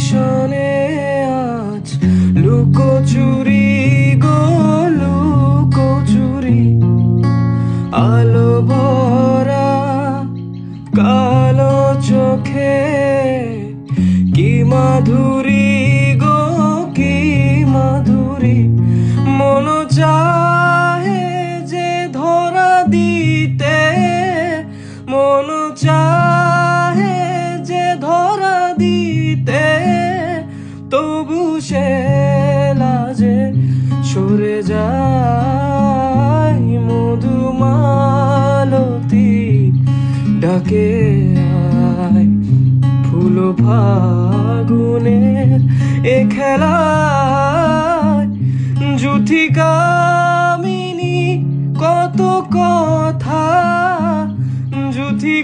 নিশানে আজ লুকোচুরি গো লুকোচুরি, আলো ভরা কালো চোখে কি মাধুরী গো কি মাধুরী। মন চাহে যে ধরা দিতে, মন চাহে যে ধরা দিতে, তবু সে লাজে সরে যায়। মধুমালতী ডাকে আয়, ফুল ফাগুনের এ খেলায় জুথি কামিনী কত কথা, জুথি